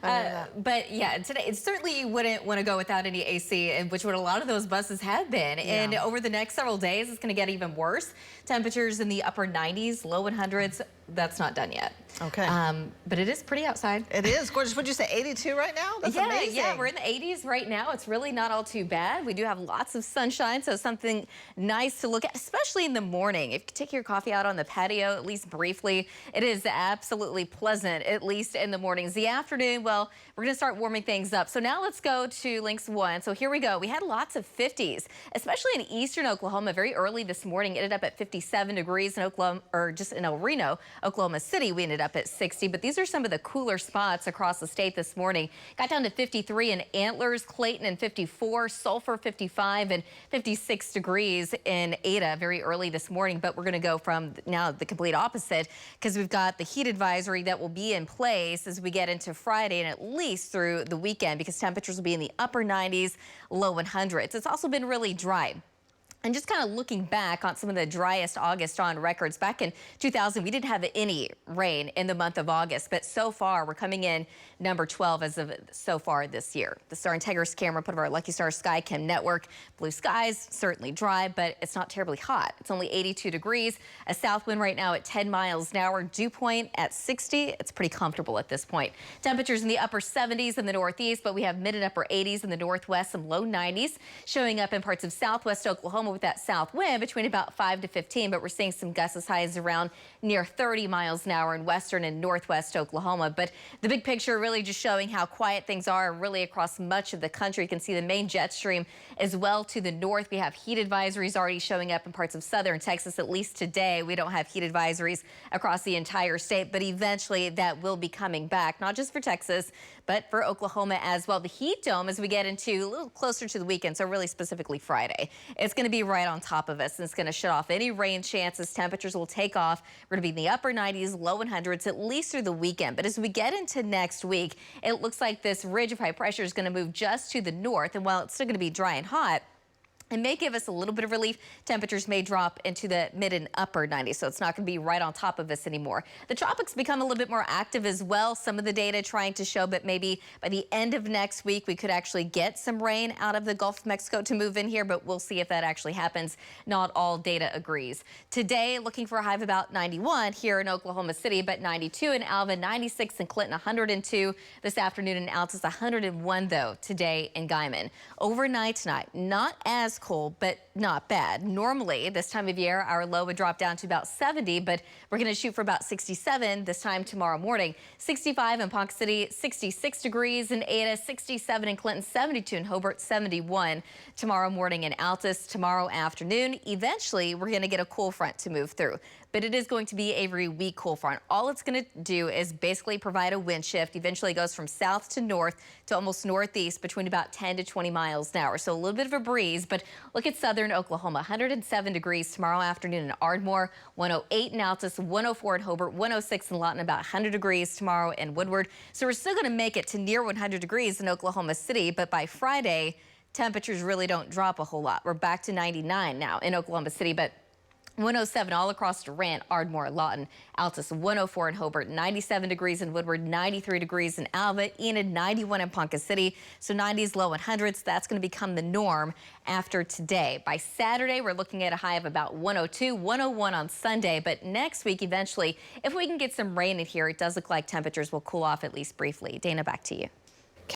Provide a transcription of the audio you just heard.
But yeah, today it certainly wouldn't want to go without any AC, and which what a lot of those buses have been. Yeah. And over the next several days, it's going to get even worse. Temperatures in the upper 90s, low 100s. That's not done yet. Okay. But it is pretty outside. It is gorgeous. Would you say 82 right now? That's amazing. Yeah, we're in the 80s right now. It's really not all too bad. We do have lots of sunshine, so something nice to look at, especially in the morning. If you take your coffee out on the patio, at least briefly, it is absolutely pleasant, at least in the mornings. The afternoon, well, we're going to start warming things up. So now let's go to Links 1. So here we go. We had lots of 50s, especially in eastern Oklahoma. Very early this morning, ended up at 57 degrees in Oklahoma, or just in El Reno, Oklahoma City. We ended up at 60, but these are some of the cooler spots across the state this morning. Got down to 53 in Antlers, Clayton, and 54, Sulphur 55, and 56 degrees in Ada very early this morning. But we're going to go from now the complete opposite, because we've got the heat advisory that will be in place as we get into Friday and at least through the weekend, because temperatures will be in the upper 90s, low 100s. It's also been really dry. And just kind of looking back on some of the driest August on records, back in 2000, we didn't have any rain in the month of August, but so far we're coming in number 12 as of so far this year. The Star Integris camera put of our Lucky Star SkyCam network. Blue skies, certainly dry, but it's not terribly hot. It's only 82 degrees. A south wind right now at 10 miles an hour. Dew point at 60. It's pretty comfortable at this point. Temperatures in the upper 70s in the northeast, but we have mid and upper 80s in the northwest, some low 90s showing up in parts of southwest Oklahoma with that south wind between about 5 to 15, but we're seeing some gusts as high as around near 30 miles an hour in western and northwest Oklahoma. But the big picture really just showing how quiet things are really across much of the country. You can see the main jet stream as well to the north. We have heat advisories already showing up in parts of southern Texas. At least today, we don't have heat advisories across the entire state, but eventually that will be coming back, not just for Texas, but for Oklahoma as well. The heat dome, as we get into a little closer to the weekend, so really specifically Friday, it's going to be right on top of us, and it's going to shut off any rain chances. Temperatures will take off. We're going to be in the upper 90s, low 100s, at least through the weekend. But as we get into next week, it looks like this ridge of high pressure is going to move just to the north, and while it's still going to be dry and hot, it may give us a little bit of relief. Temperatures may drop into the mid and upper 90s, so it's not going to be right on top of us anymore. The tropics become a little bit more active as well. Some of the data trying to show that maybe by the end of next week, we could actually get some rain out of the Gulf of Mexico to move in here, but we'll see if that actually happens. Not all data agrees. Today, looking for a high of about 91 here in Oklahoma City, but 92 in Alva, 96 in Clinton, 102 this afternoon in Altus, 101 though today in Guyman. Overnight tonight, not as cold, but not bad. Normally, this time of year, our low would drop down to about 70, but we're going to shoot for about 67 this time tomorrow morning. 65 in Ponca City, 66 degrees in Ada, 67 in Clinton, 72 in Hobart, 71 tomorrow morning in Altus. Tomorrow afternoon, eventually, we're going to get a cool front to move through, but it is going to be a very weak cool front. All it's going to do is basically provide a wind shift. Eventually, it goes from south to north to almost northeast between about 10 to 20 miles an hour. So a little bit of a breeze, but look at southern Oklahoma, 107 degrees tomorrow afternoon in Ardmore, 108 in Altus, 104 in Hobart, 106 in Lawton, about 100 degrees tomorrow in Woodward. So we're still going to make it to near 100 degrees in Oklahoma City, but by Friday, temperatures really don't drop a whole lot. We're back to 99 now in Oklahoma City, but 107 all across Durant, Ardmore, Lawton, Altus, 104 in Hobart, 97 degrees in Woodward, 93 degrees in Alva, Enid, 91 in Ponca City. So 90s, low 100s. That's going to become the norm after today. By Saturday, we're looking at a high of about 102, 101 on Sunday. But next week, eventually, if we can get some rain in here, it does look like temperatures will cool off at least briefly. Dana, back to you.